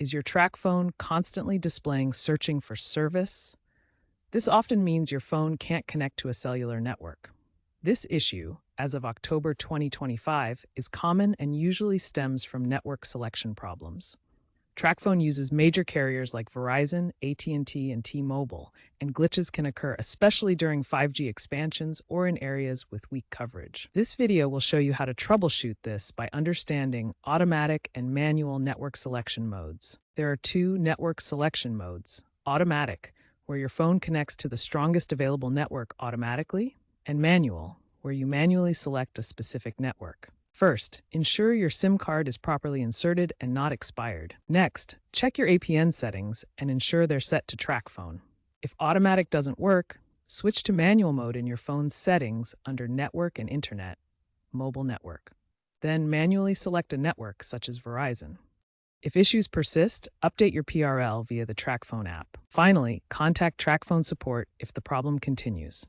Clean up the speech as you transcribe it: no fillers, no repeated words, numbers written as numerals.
Is your Tracfone constantly displaying searching for service? This often means your phone can't connect to a cellular network. This issue, as of October 2025, is common and usually stems from network selection problems. Tracfone uses major carriers like Verizon, AT&T, and T-Mobile, and glitches can occur especially during 5G expansions or in areas with weak coverage. This video will show you how to troubleshoot this by understanding automatic and manual network selection modes. There are two network selection modes: automatic, where your phone connects to the strongest available network automatically, and manual, where you manually select a specific network. First, ensure your SIM card is properly inserted and not expired. Next, check your APN settings and ensure they're set to Tracfone. If automatic doesn't work, switch to manual mode in your phone's settings under Network and Internet, Mobile Network. Then manually select a network such as Verizon. If issues persist, update your PRL via the Tracfone app. Finally, contact Tracfone support if the problem continues.